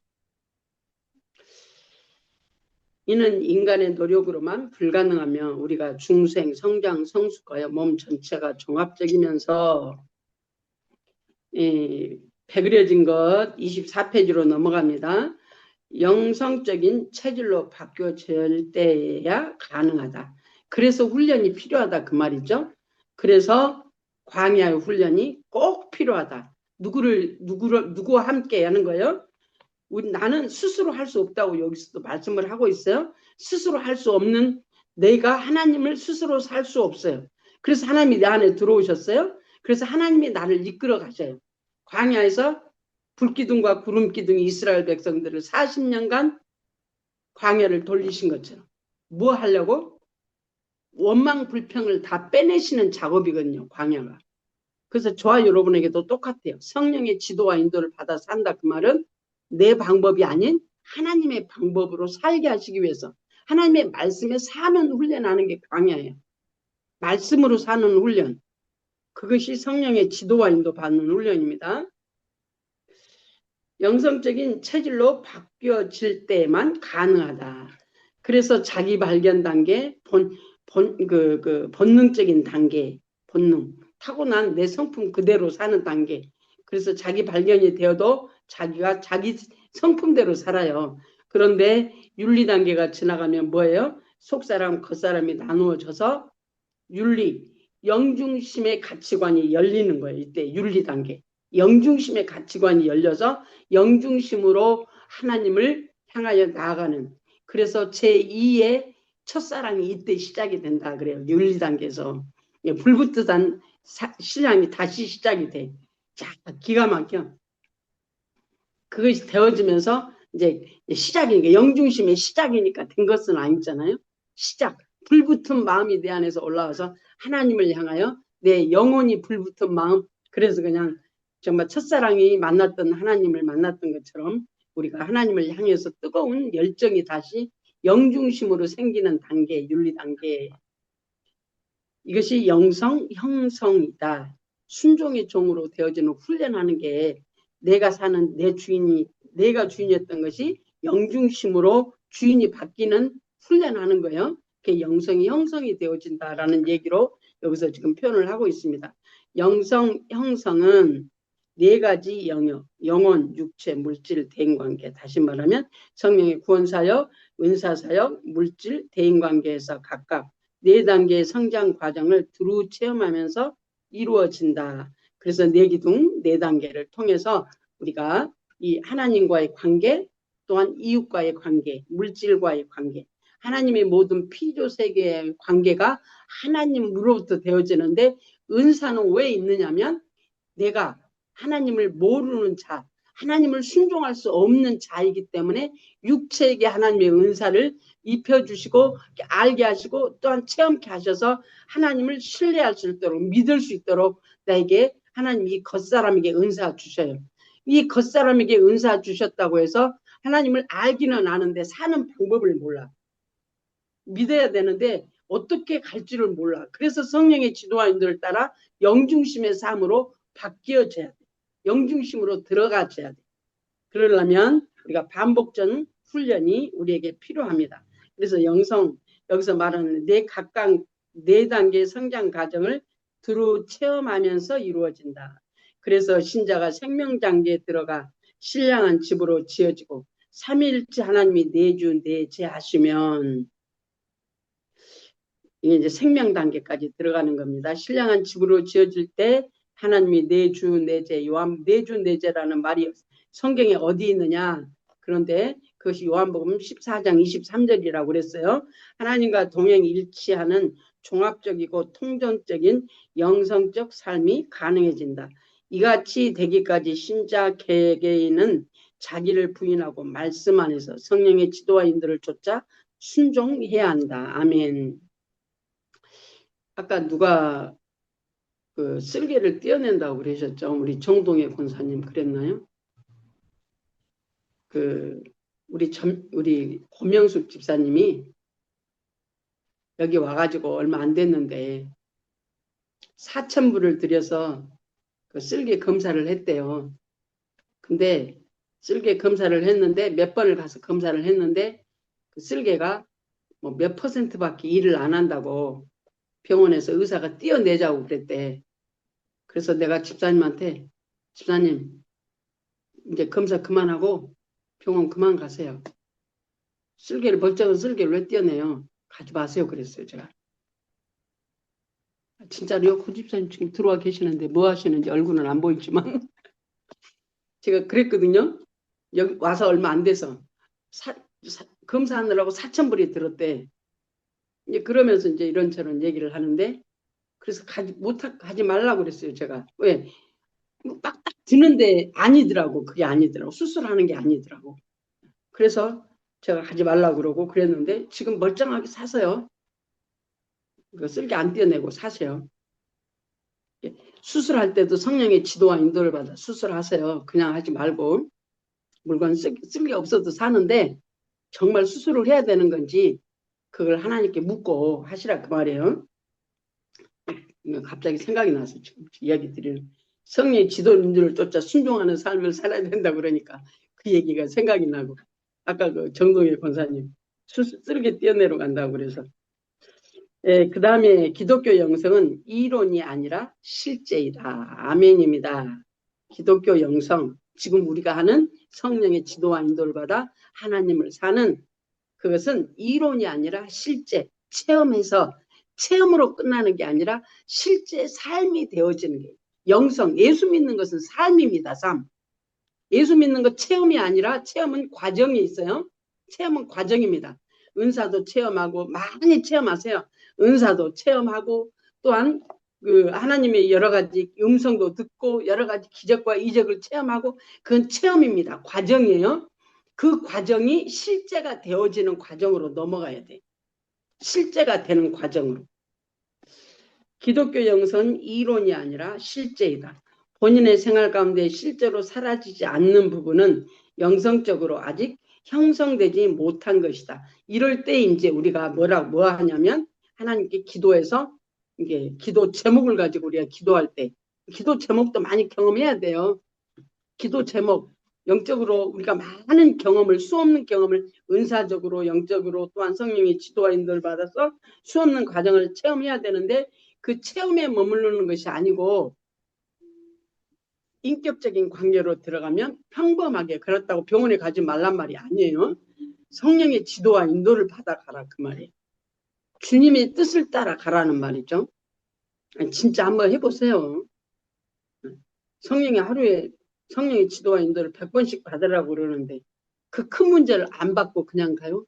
이는 인간의 노력으로만 불가능하며 우리가 중생, 성장, 성숙하여 몸 전체가 종합적이면서 배그려진 것 24페이지로 넘어갑니다. 영성적인 체질로 바뀌어질 때야 가능하다. 그래서 훈련이 필요하다 그 말이죠. 그래서 광야의 훈련이 꼭 필요하다. 누구와 함께 하는 거예요? 나는 스스로 할 수 없다고 여기서도 말씀을 하고 있어요. 스스로 할 수 없는 내가 하나님을 스스로 살 수 없어요. 그래서 하나님이 내 안에 들어오셨어요. 그래서 하나님이 나를 이끌어 가셔요. 광야에서 불기둥과 구름기둥이 이스라엘 백성들을 40년간 광야를 돌리신 것처럼 뭐 하려고? 원망 불평을 다 빼내시는 작업이거든요. 광야가. 그래서 저와 여러분에게도 똑같아요. 성령의 지도와 인도를 받아 산다 그 말은 내 방법이 아닌 하나님의 방법으로 살게 하시기 위해서 하나님의 말씀에 사는 훈련하는 게 광야예요. 말씀으로 사는 훈련. 그것이 성령의 지도와 인도 받는 훈련입니다. 영성적인 체질로 바뀌어질 때만 가능하다. 그래서 자기 발견 단계, 본능적인 단계, 본능, 타고난 내 성품 그대로 사는 단계. 그래서 자기 발견이 되어도 자기가 자기 성품대로 살아요. 그런데 윤리 단계가 지나가면 뭐예요? 속사람, 겉사람이 나누어져서 윤리, 영중심의 가치관이 열리는 거예요. 이때 윤리 단계. 영중심의 가치관이 열려서 영중심으로 하나님을 향하여 나아가는. 그래서 제2의 첫사랑이 이때 시작이 된다 그래요. 윤리 단계에서. 불붙듯한 신앙이 다시 시작이 돼. 자, 기가 막혀. 그것이 되어지면서 이제 시작이니까 영중심의 시작이니까 된 것은 아니잖아요. 시작. 불붙은 마음이 내 안에서 올라와서 하나님을 향하여 내 영혼이 불붙은 마음. 그래서 그냥 정말 첫사랑이 만났던 하나님을 만났던 것처럼 우리가 하나님을 향해서 뜨거운 열정이 다시 영중심으로 생기는 단계, 윤리 단계. 이것이 영성 형성이다. 순종의 종으로 되어지는 훈련하는 게 내가 사는 내 주인이 내가 주인이었던 것이 영중심으로 주인이 바뀌는 훈련하는 거예요. 그게 영성이 형성이 되어진다라는 얘기로 여기서 지금 표현을 하고 있습니다. 영성 형성은 네 가지 영역, 영혼, 육체, 물질, 대인관계. 다시 말하면 성령의 구원사역, 은사사역, 물질, 대인관계에서 각각 네 단계의 성장 과정을 두루 체험하면서 이루어진다. 그래서 네 기둥, 네 단계를 통해서 우리가 이 하나님과의 관계, 또한 이웃과의 관계, 물질과의 관계, 하나님의 모든 피조 세계의 관계가 하나님으로부터 되어지는데 은사는 왜 있느냐면 내가 하나님을 모르는 자, 하나님을 순종할 수 없는 자이기 때문에 육체에게 하나님의 은사를 입혀주시고 알게 하시고 또한 체험케 하셔서 하나님을 신뢰할 수 있도록 믿을 수 있도록 나에게 하나님이 겉사람에게 은사 주셔요. 이 겉사람에게 은사 주셨다고 해서 하나님을 알기는 아는데 사는 방법을 몰라. 믿어야 되는데 어떻게 갈지를 몰라. 그래서 성령의 지도와 인도를 따라 영중심의 삶으로 바뀌어져야 돼. 영중심으로 들어가줘야 돼. 그러려면 우리가 반복전 훈련이 우리에게 필요합니다. 그래서 영성, 여기서 말하는 각각 네 단계의 성장 과정을 두루 체험하면서 이루어진다. 그래서 신자가 생명 단계에 들어가 신령한 집으로 지어지고 삼위일체 하나님이 내주 내재하시면 이게 이제 생명 단계까지 들어가는 겁니다. 신령한 집으로 지어질 때 하나님이 내주 내제, 요한 내주 내제라는 말이 성경에 어디 있느냐? 그런데 그것이 요한복음 14장 23절이라고 그랬어요. 하나님과 동행일치하는 종합적이고 통전적인 영성적 삶이 가능해진다. 이같이 되기까지 신자 개개인은 자기를 부인하고 말씀 안에서 성령의 지도와 인도를 쫓아 순종해야 한다. 아멘. 아까 누가 그 쓸개를 떼어낸다고 그러셨죠? 우리 정동혜 권사님 그랬나요? 그 우리 고명숙 집사님이 여기 와가지고 얼마 안 됐는데 4,000불을 들여서 그 쓸개 검사를 했대요. 근데 쓸개 검사를 했는데 몇 번을 가서 검사를 했는데 그 쓸개가 뭐 몇 %밖에 일을 안 한다고 병원에서 의사가 떼어내자고 그랬대. 그래서 내가 집사님한테 집사님 이제 검사 그만하고 병원 그만 가세요. 쓸개를 멀쩡한 쓸개를 왜 떼어내요? 가지 마세요 그랬어요 제가. 진짜로요? 고 집사님 지금 들어와 계시는데 뭐 하시는지 얼굴은 안 보이지만 제가 그랬거든요. 여기 와서 얼마 안 돼서 검사하느라고 4,000불이 들었대. 이제 그러면서 이제 이런저런 얘기를 하는데 그래서 가지 말라고 그랬어요 제가. 왜? 뭐 빡딱 드는데 아니더라고. 그게 아니더라고. 수술하는 게 아니더라고. 그래서 제가 가지 말라고 그러고 그랬는데 지금 멀쩡하게 사세요. 그 쓸개 안 떼어내고 사세요. 수술할 때도 성령의 지도와 인도를 받아 수술하세요. 그냥 하지 말고. 물건 쓸게 없어도 사는데 정말 수술을 해야 되는 건지 그걸 하나님께 묻고 하시라 그 말이에요. 갑자기 생각이 나서 지금 이야기 드리는 성령의 지도 인도를 쫓아 순종하는 삶을 살아야 된다 그러니까 그 얘기가 생각이 나고 아까 그 정동일 권사님 쓰레기 떼어내러 간다고 그래서 그 다음에 기독교 영성은 이론이 아니라 실제이다. 아멘입니다. 기독교 영성 지금 우리가 하는 성령의 지도와 인도를 받아 하나님을 사는 그것은 이론이 아니라 실제 체험해서 체험으로 끝나는 게 아니라 실제 삶이 되어지는 게 영성 예수 믿는 것은 삶입니다. 삶. 예수 믿는 것 체험이 아니라 체험은 과정이 있어요. 체험은 과정입니다. 은사도 체험하고 많이 체험하세요. 은사도 체험하고 또한 그 하나님의 여러 가지 음성도 듣고 여러 가지 기적과 이적을 체험하고 그건 체험입니다. 과정이에요. 그 과정이 실제가 되어지는 과정으로 넘어가야 돼. 실제가 되는 과정으로. 기독교 영성은 이론이 아니라 실제이다. 본인의 생활 가운데 실제로 사라지지 않는 부분은 영성적으로 아직 형성되지 못한 것이다. 이럴 때 이제 우리가 뭐 하냐면 하나님께 기도해서 이게 기도 제목을 가지고 우리가 기도할 때 기도 제목도 많이 경험해야 돼요. 기도 제목 영적으로 우리가 많은 경험을 수없는 경험을 은사적으로 영적으로 또한 성령의 지도와 인도를 받아서 수없는 과정을 체험해야 되는데 그 체험에 머무르는 것이 아니고 인격적인 관계로 들어가면 평범하게 그렇다고 병원에 가지 말란 말이 아니에요. 성령의 지도와 인도를 받아가라 그 말이에요. 주님의 뜻을 따라 가라는 말이죠. 진짜 한번 해보세요. 성령의 지도와 인도를 100번씩 받으라고 그러는데 그 큰 문제를 안 받고 그냥 가요?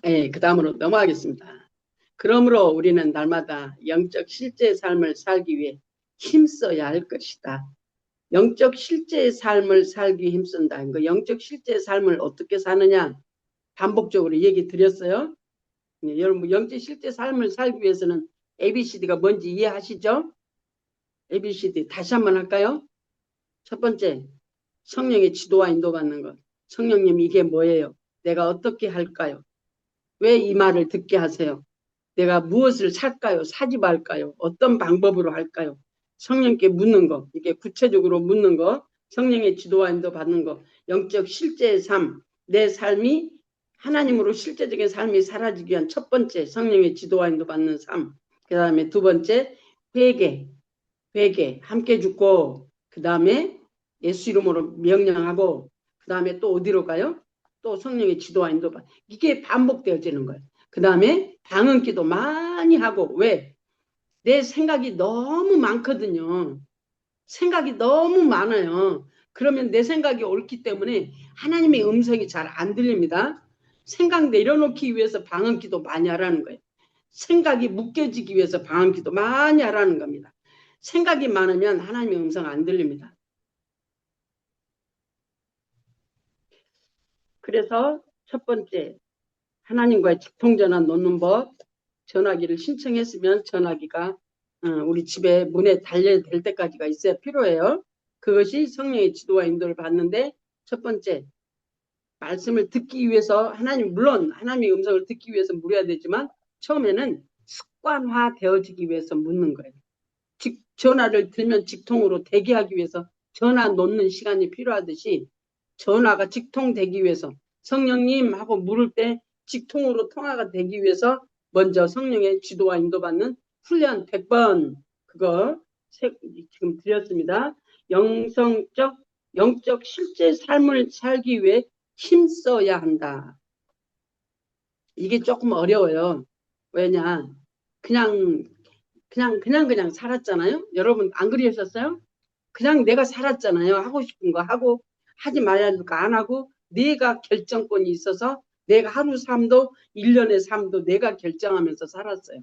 네, 그 다음으로 넘어가겠습니다. 그러므로 우리는 날마다 영적 실제의 삶을 살기 위해 힘써야 할 것이다. 영적 실제의 삶을 살기 힘쓴다. 그 영적 실제의 삶을 어떻게 사느냐 반복적으로 얘기 드렸어요. 네, 여러분 영적 실제 삶을 살기 위해서는 ABCD가 뭔지 이해하시죠? ABCD 다시 한번 할까요? 첫 번째, 성령의 지도와 인도받는 것. 성령님 이게 뭐예요? 내가 어떻게 할까요? 왜 이 말을 듣게 하세요? 내가 무엇을 살까요? 사지 말까요? 어떤 방법으로 할까요? 성령께 묻는 거. 이게 구체적으로 묻는 거. 성령의 지도와 인도 받는 거. 영적 실제의 삶. 내 삶이 하나님으로 실제적인 삶이 사라지기 위한 첫 번째 성령의 지도와 인도 받는 삶. 그 다음에 두 번째 회개. 함께 죽고 그 다음에 예수 이름으로 명령하고 그 다음에 또 어디로 가요? 또 성령의 지도와 인도 받. 이게 반복되어지는 거예요. 그 다음에 방언기도 많이 하고. 왜? 내 생각이 너무 많거든요. 생각이 너무 많아요. 그러면 내 생각이 옳기 때문에 하나님의 음성이 잘 안 들립니다. 생각 내려놓기 위해서 방언기도 많이 하라는 거예요. 생각이 묶여지기 위해서 방언기도 많이 하라는 겁니다. 생각이 많으면 하나님의 음성 안 들립니다. 그래서 첫 번째, 하나님과의 직통전환 놓는 법. 전화기를 신청했으면 전화기가 우리 집에 문에 달려될 때까지가 있어야 필요해요. 그것이 성령의 지도와 인도를 받는데, 첫 번째, 말씀을 듣기 위해서 물론 하나님의 음성을 듣기 위해서 물어야 되지만 처음에는 습관화 되어지기 위해서 묻는 거예요. 전화를 들면 직통으로 대기하기 위해서 전화 놓는 시간이 필요하듯이 전화가 직통되기 위해서 성령님 하고 물을 때 직통으로 통화가 되기 위해서 먼저 성령의 지도와 인도받는 훈련 100번 그거 지금 드렸습니다. 영적 실제 삶을 살기 위해 힘써야 한다. 이게 조금 어려워요. 왜냐 그냥 살았잖아요. 여러분 안 그러셨어요? 그냥 내가 살았잖아요. 하고 싶은 거 하고 하지 말아야 할 거 안 하고 내가 결정권이 있어서 내가 하루 삶도 1년의 삶도 내가 결정하면서 살았어요.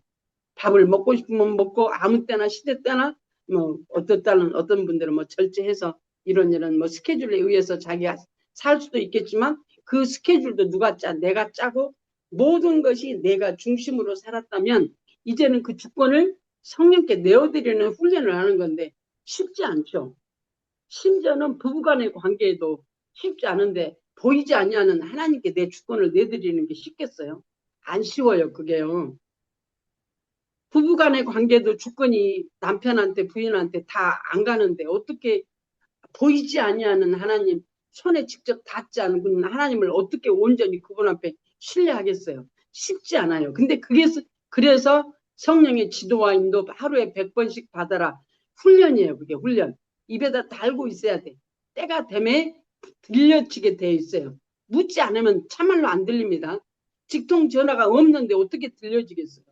밥을 먹고 싶으면 먹고 아무 때나 시대 때나 뭐 어떤 분들은 뭐 절제해서 이런 뭐 스케줄에 의해서 자기가 살 수도 있겠지만 그 스케줄도 누가 짜? 내가 짜고 모든 것이 내가 중심으로 살았다면 이제는 그 주권을 성령께 내어드리는 훈련을 하는 건데 쉽지 않죠. 심지어는 부부간의 관계에도 쉽지 않은데 보이지 아니하는 하나님께 내 주권을 내드리는 게 쉽겠어요? 안 쉬워요, 그게요. 부부간의 관계도 주권이 남편한테 부인한테 다 안 가는데 어떻게 보이지 아니하는 하나님 손에 직접 닿지 않은 하나님을 어떻게 온전히 그분 앞에 신뢰하겠어요? 쉽지 않아요. 근데 그래서 성령의 지도와 인도 하루에 100번씩 받아라. 훈련이에요. 그게 훈련. 입에다 달고 있어야 돼. 때가 되면 들려지게 돼 있어요. 묻지 않으면 참말로 안 들립니다. 직통 전화가 없는데 어떻게 들려지겠어요?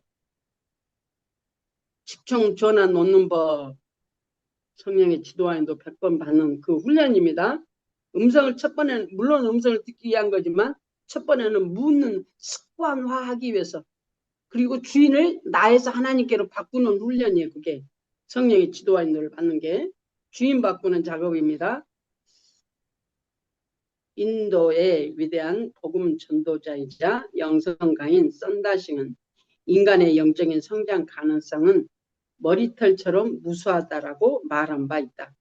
직통 전화 놓는 법. 성령의 지도와 인도 100번 받는 그 훈련입니다. 음성을 첫 번에는 물론 음성을 듣기 위한 거지만 첫 번에는 묻는 습관화하기 위해서 그리고 주인을 나에서 하나님께로 바꾸는 훈련이에요. 그게 성령의 지도와 인도를 받는 게 주인 바꾸는 작업입니다. 인도의 위대한 복음 전도자이자 영성가인 썬다싱은 인간의 영적인 성장 가능성은 머리털처럼 무수하다라고 말한 바 있다.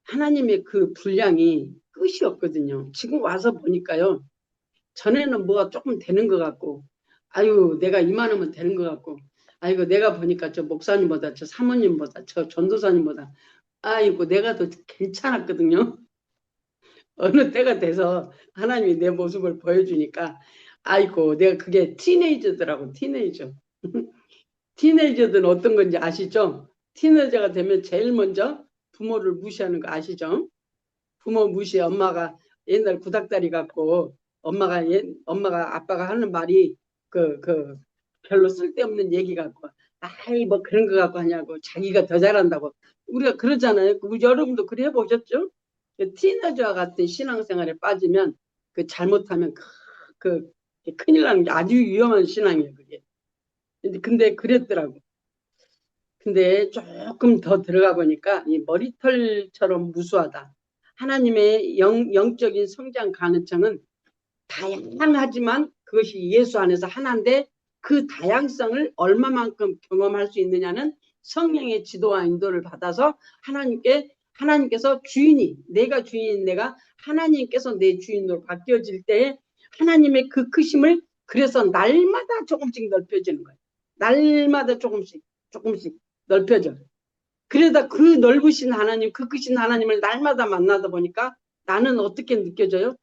하나님의 그 분량이 끝이 없거든요. 지금 와서 보니까요. 전에는 뭐가 조금 되는 것 같고 아유 내가 이만하면 되는 것 같고 아이고 내가 보니까 저 목사님보다 저 사모님보다 저 전도사님보다 아이고 내가 더 괜찮았거든요. 어느 때가 돼서 하나님이 내 모습을 보여주니까 아이고 내가 그게 티네이저더라고. 티네이저. 티네이저들은 어떤 건지 아시죠? 티네이저가 되면 제일 먼저 부모를 무시하는 거 아시죠? 부모 무시해. 엄마가 옛날 구닥다리 같고 엄마가 아빠가 하는 말이 그 별로 쓸데없는 얘기 같고 아이 뭐 그런 거 갖고 하냐고 자기가 더 잘한다고 우리가 그러잖아요. 우리 여러분도 그래 해보셨죠? 티네저와 같은 신앙생활에 빠지면 그 잘못하면 큰일 나는 게 아주 위험한 신앙이에요. 그게. 근데 그랬더라고. 근데 조금 더 들어가 보니까 이 머리털처럼 무수하다. 하나님의 영적인 성장 가능성은 다양하지만 그것이 예수 안에서 하나인데 그 다양성을 얼마만큼 경험할 수 있느냐는 성령의 지도와 인도를 받아서 하나님께서 주인이 내가 주인인 내가 하나님께서 내 주인으로 바뀌어질 때에 하나님의 그 크심을 그래서 날마다 조금씩 넓혀지는 거예요. 날마다 조금씩 넓혀져. 그러다 그 넓으신 하나님, 그 크신 하나님을 날마다 만나다 보니까 나는 어떻게 느껴져요?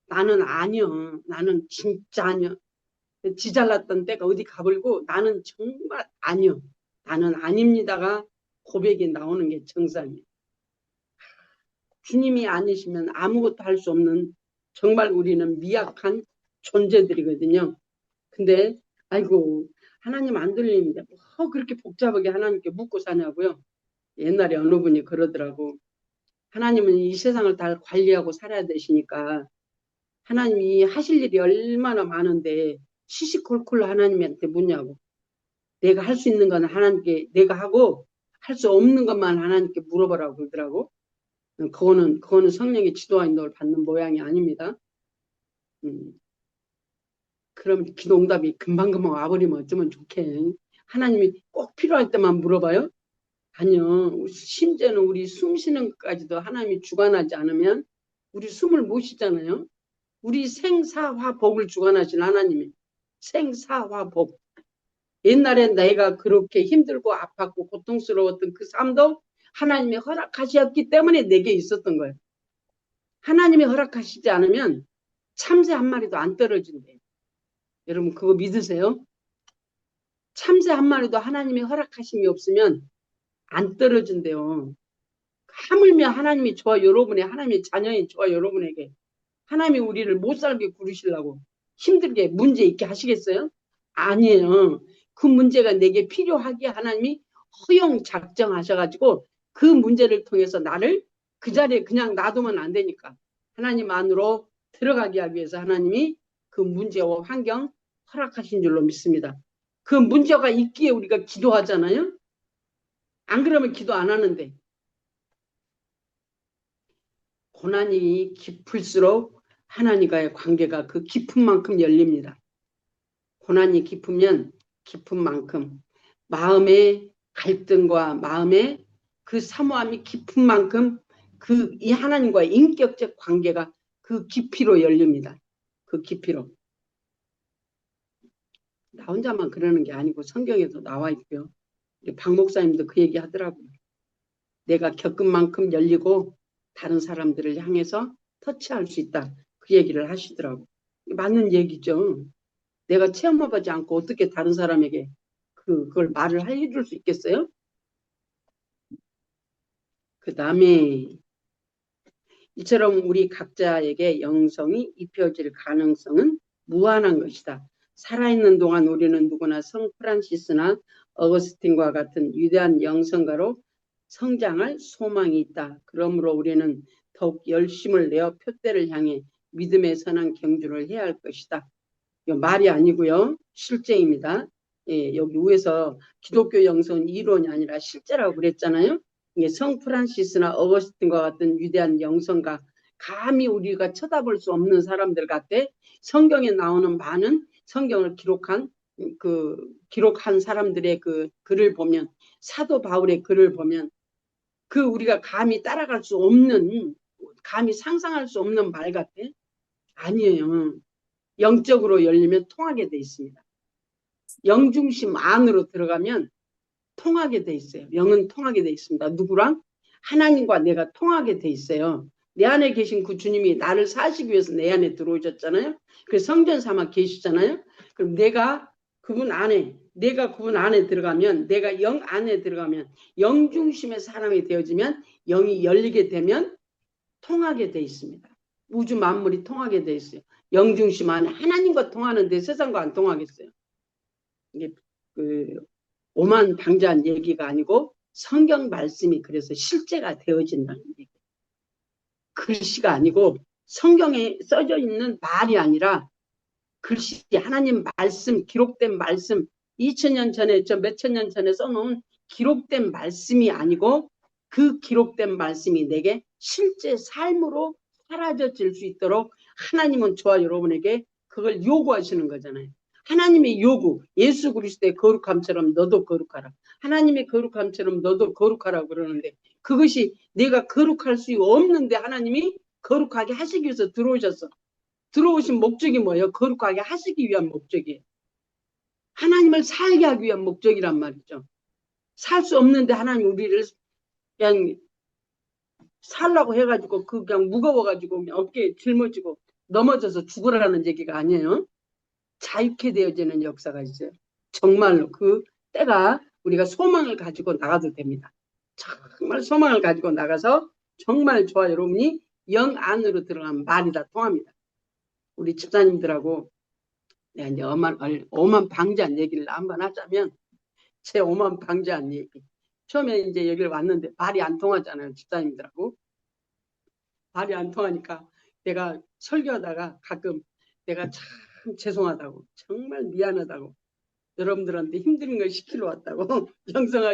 나는 아니요. 나는 진짜 아니요. 지잘났던 때가 어디 가버리고 나는 정말 아니요. 나는 아닙니다가 고백이 나오는 게 정상이에요. 주님이 아니시면 아무것도 할 수 없는 정말 우리는 미약한 존재들이거든요. 근데 아이고 하나님 안 들리는데 뭐 그렇게 복잡하게 하나님께 묻고 사냐고요. 옛날에 어느 분이 그러더라고. 하나님은 이 세상을 다 관리하고 살아야 되시니까 하나님이 하실 일이 얼마나 많은데 시시콜콜 하나님한테 묻냐고. 내가 할 수 있는 건 하나님께 내가 하고 할 수 없는 것만 하나님께 물어보라고 그러더라고. 그거는 성령의 지도와 인도를 받는 모양이 아닙니다. 그럼 기도응답이 금방금방 와버리면 어쩌면 좋게. 하나님이 꼭 필요할 때만 물어봐요? 아니요. 심지어는 우리 숨 쉬는 것까지도 하나님이 주관하지 않으면 우리 숨을 못 쉬잖아요. 우리 생사화복을 주관하신 하나님이 생사화복. 옛날에 내가 그렇게 힘들고 아팠고 고통스러웠던 그 삶도 하나님이 허락하셨기 때문에 내게 있었던 거예요. 하나님이 허락하시지 않으면 참새 한 마리도 안 떨어진대요. 여러분 그거 믿으세요? 참새 한 마리도 하나님이 허락하심이 없으면 안 떨어진대요. 하물며 하나님이 저와 여러분의 하나님의 자녀인 저와 여러분에게 하나님이 우리를 못 살게 구르시려고 힘들게 문제 있게 하시겠어요? 아니에요. 그 문제가 내게 필요하게 하나님이 허용 작정하셔가지고 그 문제를 통해서 나를 그 자리에 그냥 놔두면 안 되니까 하나님 안으로 들어가게 하기 위해서 하나님이 그 문제와 환경 허락하신 줄로 믿습니다. 그 문제가 있기에 우리가 기도하잖아요. 안 그러면 기도 안 하는데 고난이 깊을수록 하나님과의 관계가 그 깊은 만큼 열립니다. 고난이 깊으면 깊은 만큼 마음의 갈등과 마음의 그 사모함이 깊은 만큼 그 이 하나님과의 인격적 관계가 그 깊이로 열립니다. 그 깊이로. 나 혼자만 그러는 게 아니고 성경에도 나와 있고요. 박 목사님도 그 얘기 하더라고요. 내가 겪은 만큼 열리고 다른 사람들을 향해서 터치할 수 있다. 그 얘기를 하시더라고요. 맞는 얘기죠. 내가 체험해보지 않고 어떻게 다른 사람에게 그걸 말을 해줄 수 있겠어요? 그 다음에 이처럼 우리 각자에게 영성이 입혀질 가능성은 무한한 것이다. 살아있는 동안 우리는 누구나 성 프란시스나 어거스틴과 같은 위대한 영성가로 성장할 소망이 있다. 그러므로 우리는 더욱 열심을 내어 표대를 향해 믿음의 선한 경주를 해야 할 것이다. 이거 말이 아니고요. 실제입니다. 예, 여기 위에서 기독교 영성은 이론이 아니라 실제라고 그랬잖아요. 이게 성 프란시스나 어거스틴과 같은 위대한 영성가 감히 우리가 쳐다볼 수 없는 사람들 같아 성경에 나오는 많은 성경을 기록한 사람들의 그 글을 보면 사도 바울의 글을 보면 그 우리가 감히 따라갈 수 없는 감히 상상할 수 없는 말 같아? 아니에요. 영적으로 열리면 통하게 돼 있습니다. 영중심 안으로 들어가면 통하게 돼 있어요. 영은 통하게 돼 있습니다. 누구랑? 하나님과 내가 통하게 돼 있어요. 내 안에 계신 그 주님이 나를 사시기 위해서 내 안에 들어오셨잖아요. 그래서 성전 삼아 계시잖아요. 그럼 내가 그분 안에 들어가면 내가 영 안에 들어가면 영중심의 사람이 되어지면 영이 열리게 되면 통하게 돼 있습니다. 우주 만물이 통하게 돼 있어요. 영중심 안에 하나님과 통하는데 세상과 안 통하겠어요. 이게 오만 방자한 얘기가 아니고 성경 말씀이 그래서 실제가 되어진다는 얘기. 글씨가 아니고 성경에 써져 있는 말이 아니라 글씨 하나님 말씀 기록된 말씀 2000년 전에 몇천 년 전에 써놓은 기록된 말씀이 아니고 그 기록된 말씀이 내게 실제 삶으로 사라져질 수 있도록 하나님은 저와 여러분에게 그걸 요구하시는 거잖아요. 하나님의 요구, 예수 그리스도의 거룩함처럼 너도 거룩하라. 하나님의 거룩함처럼 너도 거룩하라고 그러는데 그것이 내가 거룩할 수 없는데 하나님이 거룩하게 하시기 위해서 들어오셨어. 들어오신 목적이 뭐예요? 거룩하게 하시기 위한 목적이에요. 하나님을 살게 하기 위한 목적이란 말이죠. 살 수 없는데 하나님 우리를 그냥 살라고 해가지고 그냥 무거워가지고 그냥 어깨에 짊어지고 넘어져서 죽으라는 얘기가 아니에요. 자유케 되어지는 역사가 있어요. 정말로 그 때가 우리가 소망을 가지고 나가도 됩니다. 정말 소망을 가지고 나가서 정말 좋아요. 여러분이 영 안으로 들어가면 말이 다 통합니다. 우리 집사님들하고 내가 이제 오만 방자한 얘기를 한번 하자면 제 오만 방자한 얘기. 처음에 이제 여기를 왔는데 말이 안 통하잖아요. 집사님들하고. 말이 안 통하니까 내가 설교하다가 가끔 내가 참 죄송하다고 정말 미안하다고 여러분들한테 힘든 걸 시키러 왔다고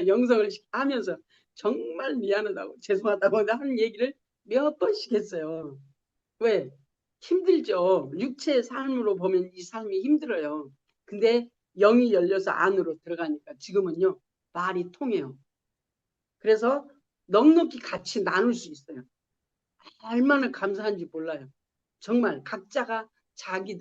영성을 하면서 정말 미안하다고 죄송하다고 하는 얘기를 몇 번씩 했어요. 왜? 힘들죠. 육체의 삶으로 보면 이 삶이 힘들어요. 근데 영이 열려서 안으로 들어가니까 지금은요 말이 통해요. 그래서 넉넉히 같이 나눌 수 있어요. 얼마나 감사한지 몰라요. 정말 각자가 자기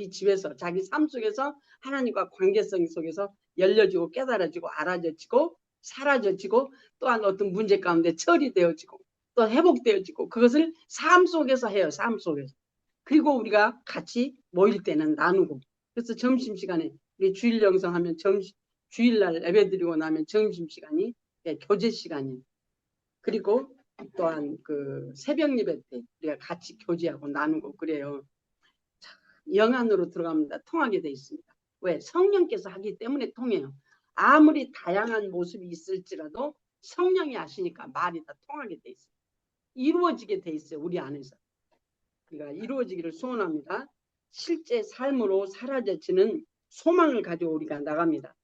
집에서 자기 삶 속에서 하나님과 관계성 속에서 열려지고 깨달아지고 알아져지고 사라져지고 또한 어떤 문제 가운데 처리되어지고 또 회복되어지고 그것을 삶 속에서 해요. 삶 속에서. 그리고 우리가 같이 모일 때는 나누고 그래서 점심시간에 우리 주일 영성하면 주일날 예배드리고 나면 점심시간이 교제 시간이에요. 그리고 또한 그 새벽 예배 때 우리가 같이 교제하고 나누고 그래요. 영 안으로 들어갑니다. 통하게 돼 있습니다. 왜? 성령께서 하기 때문에 통해요. 아무리 다양한 모습이 있을지라도 성령이 하시니까 말이 다 통하게 돼 있어요. 이루어지게 돼 있어요. 우리 안에서. 우리가 이루어지기를 소원합니다. 실제 삶으로 사라져지는 소망을 가지고 우리가 나갑니다.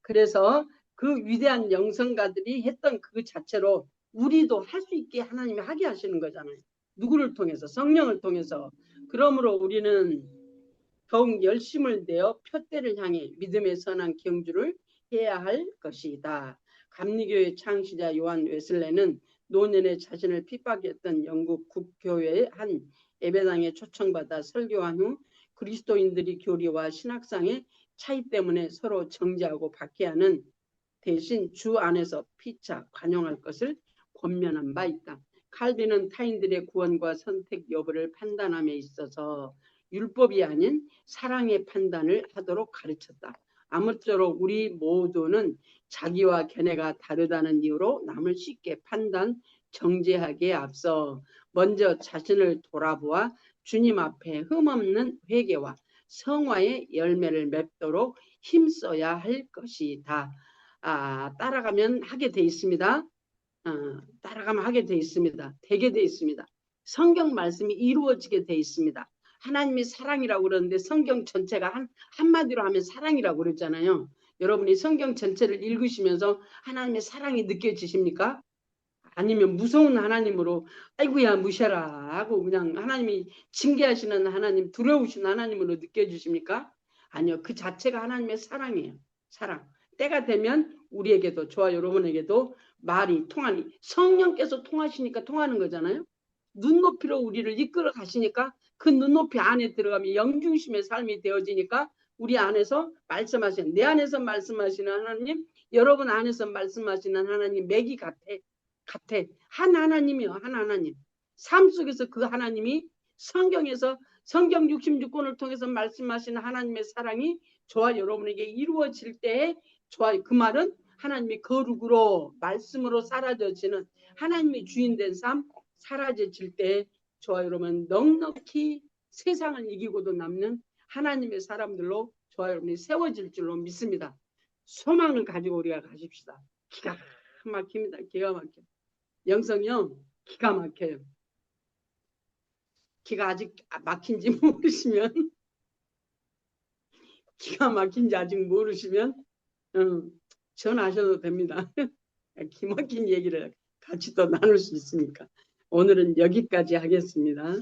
그래서 그 위대한 영성가들이 했던 그 자체로 우리도 할 수 있게 하나님이 하게 하시는 거잖아요. 누구를 통해서? 성령을 통해서. 그러므로 우리는 더욱 열심을 내어 표대를 향해 믿음의 선한 경주를 해야 할 것이다. 감리교의 창시자 요한 웨슬레는 노년에 자신을 핍박했던 영국 국교회의 한 예배당에 초청받아 설교한 후 그리스도인들이 교리와 신학상의 차이 때문에 서로 정죄하고 박해하는 대신 주 안에서 피차 관용할 것을 권면한 바 있다. 칼빈은 타인들의 구원과 선택 여부를 판단함에 있어서 율법이 아닌 사랑의 판단을 하도록 가르쳤다. 아무쪼록 우리 모두는 자기와 견해가 다르다는 이유로 남을 쉽게 판단, 정죄하기에 앞서 먼저 자신을 돌아보아 주님 앞에 흠없는 회개와 성화의 열매를 맺도록 힘써야 할 것이다. 따라가면 하게 돼 있습니다. 따라가면 하게 돼 있습니다. 되게 돼 있습니다. 성경 말씀이 이루어지게 돼 있습니다. 하나님이 사랑이라고 그러는데 성경 전체가 한마디로 하면 사랑이라고 그러잖아요. 여러분이 성경 전체를 읽으시면서 하나님의 사랑이 느껴지십니까? 아니면 무서운 하나님으로 아이고야 무셔라 하고 그냥 하나님이 징계하시는 하나님, 두려우신 하나님으로 느껴지십니까? 아니요. 그 자체가 하나님의 사랑이에요. 사랑. 때가 되면 우리에게도 저와 여러분에게도 말이 통하니 성령께서 통하시니까 통하는 거잖아요. 눈높이로 우리를 이끌어 가시니까 그 눈높이 안에 들어가면 영중심의 삶이 되어지니까 우리 안에서 말씀하시는 내 안에서 말씀하시는 하나님, 여러분 안에서 말씀하시는 하나님 맥이 같아. 한 하나님이요. 한 하나님. 삶 속에서 그 하나님이 성경에서 성경 66권을 통해서 말씀하시는 하나님의 사랑이 저와 여러분에게 이루어질 때에 저와 그 말은 하나님의 거룩으로 말씀으로 사라져지는 하나님의 주인된 삶 사라져질 때 저와 여러분 넉넉히 세상을 이기고도 남는 하나님의 사람들로 저와 여러분이 세워질 줄로 믿습니다. 소망을 가지고 우리가 가십시다. 기가 막힙니다. 기가 막혀. 영성이요. 기가 막혀요. 기가 아직 막힌지 모르시면 기가 막힌지 아직 모르시면 전화하셔도 됩니다. 기막힌 얘기를 같이 또 나눌 수 있으니까. 오늘은 여기까지 하겠습니다.